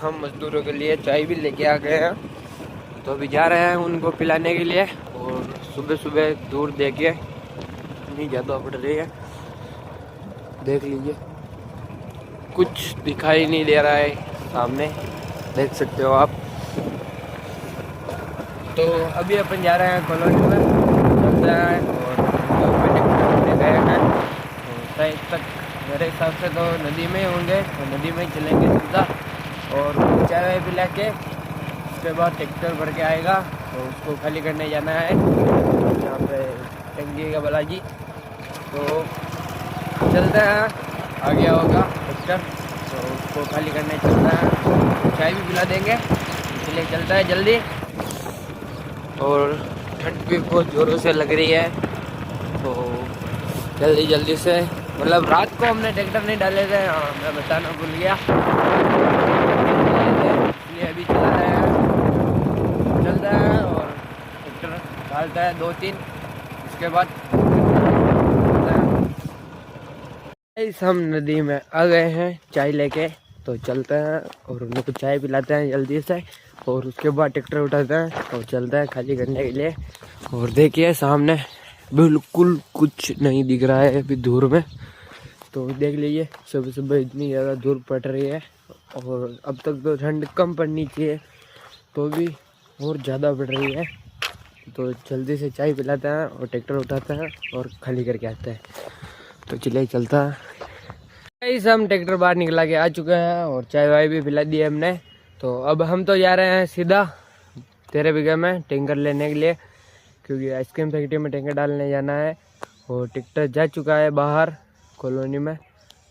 हम मजदूरों के लिए चाय भी लेके आ गए हैं। तो अभी जा रहे हैं उनको पिलाने के लिए। और सुबह सुबह दूर देखिए इतनी ज़्यादा पड़ रही है, देख लीजिए कुछ दिखाई नहीं दे रहा है सामने, देख सकते हो आप। तो अभी अपन जा रहे हैं कॉलोनी में, चलते हैं और गए हैं तो तक मेरे हिसाब से तो नदी में ही होंगे, तो नदी में ही चलेंगे सीधा। और चाय पिला के उसके बाद ट्रैक्टर भर के आएगा तो उसको खाली करने जाना है यहाँ पे टंकी का बालाजी। तो चलते हैं, आ गया होगा ट्रैक्टर तो उसको खाली करने चलता है, चाय भी पिला देंगे, इसलिए चलता है जल्दी। और ठंड भी बहुत ज़ोरों से लग रही है तो जल्दी जल्दी से, मतलब रात को हमने ट्रैक्टर नहीं डाले थे, मैं बताना भूल गया, इसलिए अभी चला रहे हैं, चलता है और ट्रैक्टर डालता है 2-3, उसके बाद हम नदी में आ गए हैं चाय लेके। तो चलते हैं और उनको चाय पिलाते हैं जल्दी से, और उसके बाद ट्रैक्टर उठाते हैं और चलते हैं खाली करने के लिए। और देखिए सामने बिल्कुल कुछ नहीं दिख रहा है अभी दूर में, तो देख लीजिए सुबह सुबह इतनी ज़्यादा धूप पड़ रही है। और अब तक तो ठंड कम पड़नी चाहिए, तो भी और ज़्यादा पड़ रही है। तो जल्दी से चाय पिलाते हैं और ट्रैक्टर उठाते हैं और खाली करके आते हैं। तो चलिए चलता है। हम ट्रैक्टर बाहर निकला के आ चुके हैं और चाय वाय भी पिला दी है हमने। तो अब हम तो जा रहे हैं सीधा 13 बीघा में टैंकर लेने के लिए, क्योंकि आइसक्रीम फैक्ट्री में टैंकर डालने जाना है। और ट्रैक्टर जा चुका है बाहर कॉलोनी में,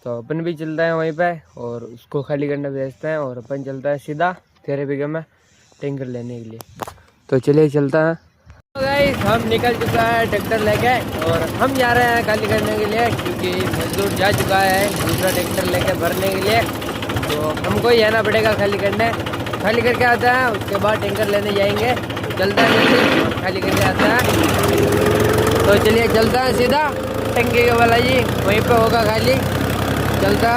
तो अपन भी चलता है वहीं पे और उसको खाली करने भेजते हैं और अपन चलता है सीधा 13 बीघा में टैंकर लेने के लिए। तो चलिए चलता है। गाइस हम निकल चुका है ट्रैक्टर लेके और हम जा रहे हैं खाली करने के लिए, क्योंकि मजदूर जा चुका है दूसरा ट्रैक्टर लेके भरने के लिए। तो हमको ही आना पड़ेगा खाली करने, खाली करके आता है, उसके बाद टैंकर लेने जाएंगे। चलता है जल्दी, खाली करके आता है। तो चलिए चलता है सीधा टंकी के वाला जी, वहीं पे होगा खाली, चलता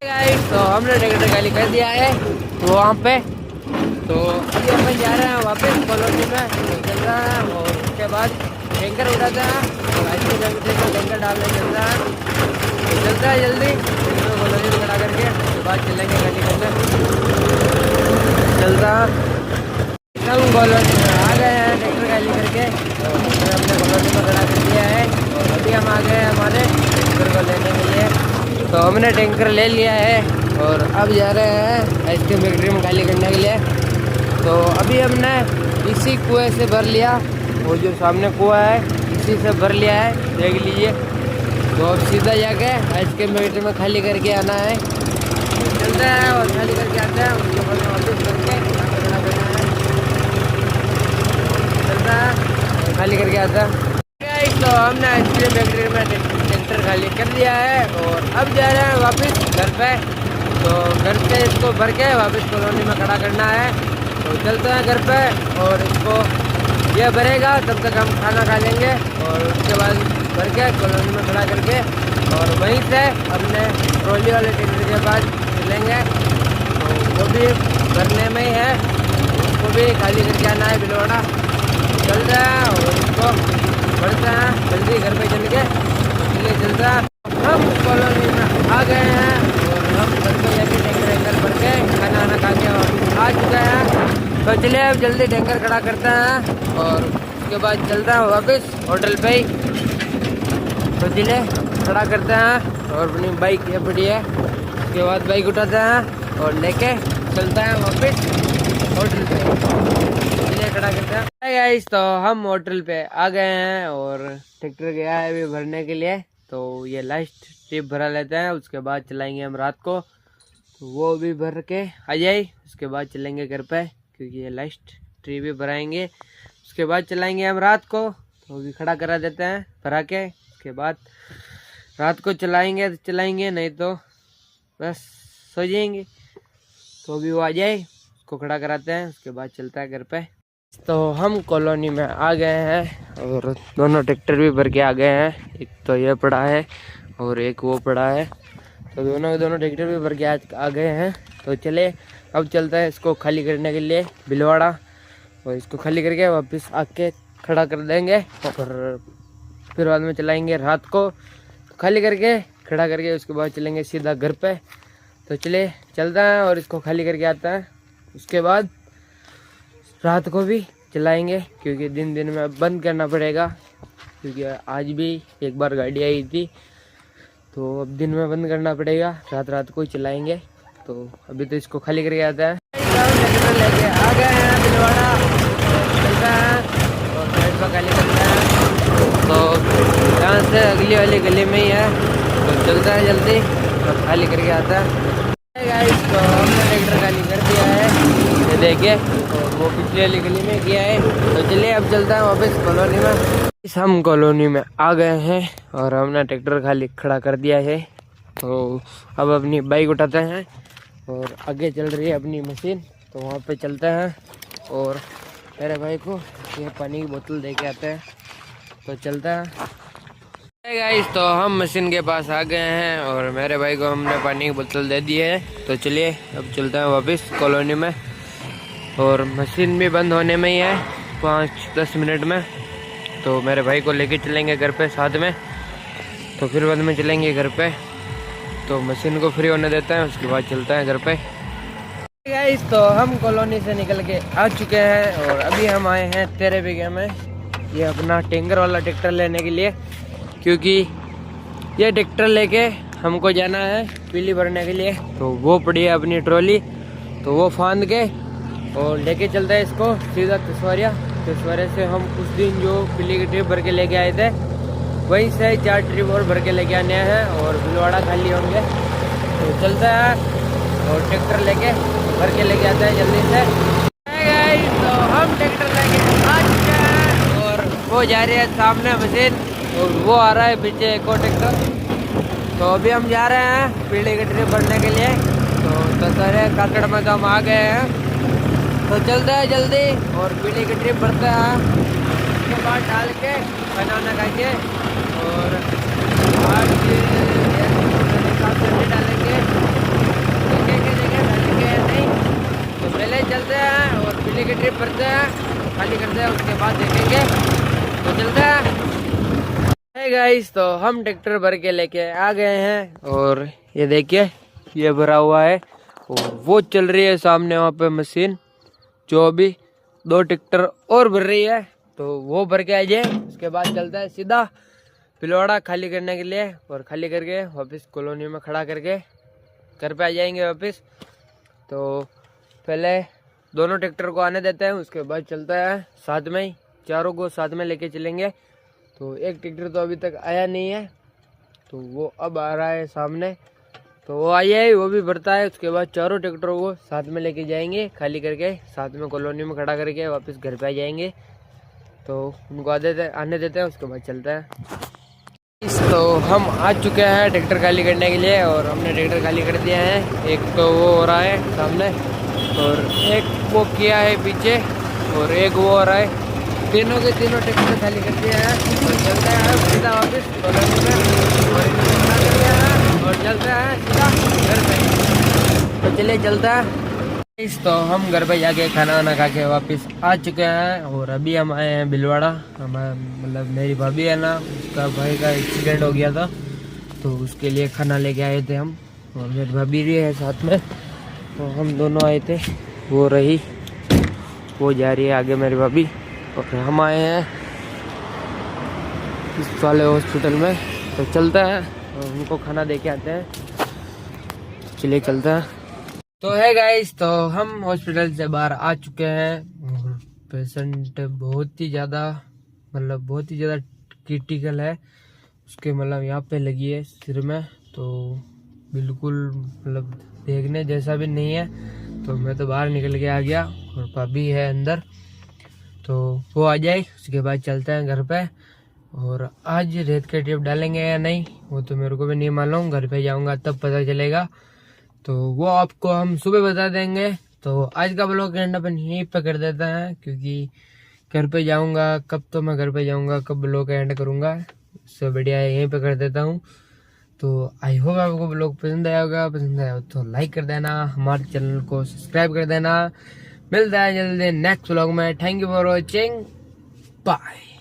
गाइस। तो हमने ट्रैक्टर खाली कर दिया है वहाँ पे। तो अभी अपन जा रहे हैं वापस कॉलोनी में, तो चल रहा है और उसके बाद टैंकर उठाता है और आइसक्रीम को टैंकर डालने चलता है। तो चलता है जल्दी कॉलोनी में खड़ा करके, उसके बाद चलेंगे खाली करने। चलता हम कॉलोनी में आ गए हैं ट्रैक्टर खाली करके, तो हमने कॉलोनी में खड़ा कर दिया है। और अभी हम आ गए हैं हमारे टैंकर को लेने के लिए। तो हमने टैंकर ले लिया है और अब जा रहे हैं आइसक्रीम फैक्ट्री में खाली करने के लिए। तो अभी हमने इसी कुएं से भर लिया, वो जो सामने कुआं है इसी से भर लिया है, देख लीजिए। तो अब सीधा जाके आइसक्रीम फैक्ट्री में खाली करके आना है। तो चलते हैं और खाली करके आते हैं, उसके बाद वापस करके खड़ा करना है, चलता है और खाली करके आता है। तो हमने आइसक्रीम फैक्ट्री में ट्रैक्टर खाली कर दिया है और अब जा रहे हैं वापस घर पे। तो घर पे इसको भर के वापस कॉलोनी में खड़ा करना है। तो चलते हैं घर पे और इसको ये भरेगा, तब तक हम खाना खा लेंगे और उसके बाद भर के कॉलोनी में खड़ा करके और वहीं से अपने ट्रॉली वाले ट्रैक्टर के पास चलेंगे। तो वो भी भरने में ही है, उसको भी खाली करके आना है बिलवाड़ा। चलते हैं और उसको भरते हैं जल्दी घर पे चल के, इसलिए चलता है। हम कॉलोनी में आ गए हैं और हम घर पे जाके टैंकर भर के खाना खा के आ चुके हैं। तो चलिए अब जल्दी टैंकर खड़ा करते हैं और उसके बाद चलता है वापस होटल पे ही। तो चलिए खड़ा करते हैं और अपनी बाइक ये पड़ी है, उसके बाद बाइक उठाते हैं और लेके चलते हैं वापस होटल पे। चलिए खड़ा करते हैं गाइस। तो हम होटल पे आ गए हैं और ट्रैक्टर गया है अभी भरने के लिए। तो ये लास्ट ट्रिप भरा लेते हैं, उसके बाद चलाएंगे हम रात को। तो वो भी भर के आ जाए, उसके बाद चलेंगे घर पे, क्योंकि ये लास्ट ट्रिप भी भराएंगे, उसके बाद चलाएंगे हम रात को। तो भी खड़ा करा देते हैं भरा के, उसके बाद रात को चलाएंगे तो चलाएंगे, नहीं तो बस सो जाएंगे। तो भी वो आ जाए, उसको खड़ा कराते हैं, उसके बाद चलता है घर पे। तो हम कॉलोनी में आ गए हैं और दोनों ट्रैक्टर भी भर के आ गए हैं, एक तो ये पड़ा है और एक वो पड़ा है। तो दोनों ट्रैक्टर भी भर के आ गए हैं तो चले अब चलता है इसको खाली करने के लिए भिलवाड़ा, और इसको खाली करके वापस आके खड़ा कर देंगे और फिर बाद में चलाएंगे रात को। तो खाली करके खड़ा करके उसके बाद चलेंगे सीधा घर पे। तो चले चलता है और इसको खाली करके आता है, उसके बाद रात को भी चलाएंगे क्योंकि दिन दिन में बंद करना पड़ेगा, क्योंकि आज भी एक बार गाड़ी आई थी तो अब दिन में बंद करना पड़ेगा, रात रात को ही चलाएंगे। तो अभी तो इसको खाली करके आता है, लेके आ गए हैं भिलवाड़ा, चलता है और साइड पर खाली करता है। तो यहाँ से अगली वाली गली में ही है, तो चलता है जल्दी और खाली करके आता है। तो हमने ट्रैक्टर खाली कर दिया है, ये देखिए, और वो पिछली वाली गली में गया है। तो चलिए अब चलता है वापस कॉलोनी में। हम कॉलोनी में आ गए हैं और हमने ट्रैक्टर खाली खड़ा कर दिया है। तो अब अपनी बाइक उठाते हैं और आगे चल रही है अपनी मशीन, तो वहाँ पे चलते हैं और मेरे भाई को ये पानी की बोतल दे के आते हैं। तो चलता है गाइस, तो हम मशीन के पास आ गए हैं और मेरे भाई को हमने पानी की बोतल दे दी है। तो चलिए अब चलते हैं वापस कॉलोनी में, और मशीन भी बंद होने में ही है 5-10 मिनट में। तो मेरे भाई को लेके चलेंगे घर पे साथ में, तो फिर बाद में चलेंगे घर पे। तो मशीन को फ्री होने देते हैं, उसके बाद चलते हैं घर पे गाइस। तो हम कॉलोनी से निकल के आ चुके हैं और अभी हम आए हैं 13 बीघे में, ये अपना टैंकर वाला ट्रैक्टर लेने के लिए, क्योंकि ये ट्रैक्टर लेके हमको जाना है पीली भरने के लिए। तो वो पड़ी है अपनी ट्रॉली, तो वो फांद के और लेके चलता है इसको सीधा तिसवारिया से हम उस दिन जो पीली की ट्रिप भर के लेके आए थे, वहीं से 4 ट्रिप और भर के लेके आने हैं और भिलवाड़ा खाली होंगे। तो चलता है और ट्रैक्टर लेके भर के लेके आता है जल्दी से। तो हम ट्रैक्टर लेके आ चुके हैं और वो जा रही है सामने मशीन, और वो आ रहा है पीछे एक और ट्रैक्टर। तो अभी हम जा रहे हैं पीली की ट्रिप भरने के लिए। तो सारे काकड़ में तो हम आ गए हैं, तो चलते हैं जल्दी और पीली की ट्रिप भरते हैं। उसके बाद डाल के खाना खा के और डालेंगे, देखेंगे डालेंगे या नहीं। तो पहले चलते हैं और पीली की ट्रिप भरते हैं, खाली करते हैं, उसके बाद देखेंगे। तो चलते हैं गाइस। तो हम ट्रैक्टर भर के लेके आ गए हैं और ये देखिए ये भरा हुआ है, और वो चल रही है सामने वहाँ पे मशीन, जो अभी 2 ट्रैक्टर और भर रही है। तो वो भर के आ जाए, उसके बाद चलता है सीधा भिलवाड़ा खाली करने के लिए, और खाली करके वापस कॉलोनी में खड़ा करके घर पे आ जाएंगे वापस। तो पहले दोनों ट्रैक्टर को आने देते हैं, उसके बाद चलता है साथ में ही, चारों को साथ में लेके चलेंगे। तो एक ट्रैक्टर तो अभी तक आया नहीं है, तो वो अब आ रहा है सामने, तो वो आया है, वो भी भरता है। उसके बाद चारों ट्रैक्टरों को साथ में लेके जाएंगे, खाली करके साथ में कॉलोनी में खड़ा करके वापस घर पे आ जाएंगे। तो उनको आने देते हैं, उसके बाद चलता है। तो हम आ चुके हैं ट्रैक्टर खाली करने के लिए और हमने ट्रैक्टर खाली कर दिया है। एक तो वो हो रहा है सामने और एक वो किया है पीछे और एक वो हो रहा है, तीनों के तीनों ट्रैक्टर खाली कर दिया है और चलते हैं सीधा वापस कॉलोनी में और चलते हैं सीधा घर पे। तो चलिए चलता है। तो हम घर पे जाके खाना वाना खा के वापस आ चुके हैं और अभी हम आए हैं भिलवाड़ा। हमारा मतलब मेरी भाभी है ना, उसका भाई का एक्सीडेंट हो गया था, तो उसके लिए खाना लेके आए थे हम, और मेरी भाभी भी है साथ में। तो हम दोनों आए थे, वो जा रही है आगे मेरी भाभी, और हम आए हैं इस वाले हॉस्पिटल में। तो चलता है और उनको खाना दे के आते हैं। चलिए चलता है। तो है गाइस, तो हम हॉस्पिटल से बाहर आ चुके हैं और पेशेंट बहुत ही ज़्यादा क्रिटिकल है। उसके मतलब यहाँ पे लगी है सिर में, तो बिल्कुल मतलब देखने जैसा भी नहीं है। तो मैं तो बाहर निकल के आ गया और भाभी है अंदर, तो वो आ जाए, उसके बाद चलते हैं घर पे। और आज रेत के ट्रिप डालेंगे या नहीं वो तो मेरे को भी नहीं मालूम, घर पे जाऊंगा तब पता चलेगा, तो वो आपको हम सुबह बता देंगे। तो आज का ब्लॉग एंड अपन यहीं पे कर देता है, क्योंकि घर पे जाऊंगा कब, तो मैं घर पे जाऊंगा कब ब्लॉग एंड करूंगा, उससे बढ़िया है यहीं पे कर देता हूँ। तो आई होप आपको ब्लॉग पसंद आया होगा, पसंद आया हो तो लाइक कर देना, हमारे चैनल को सब्सक्राइब कर देना। मिलता है जल्दी नेक्स्ट ब्लॉग में। Thank you for watching, bye.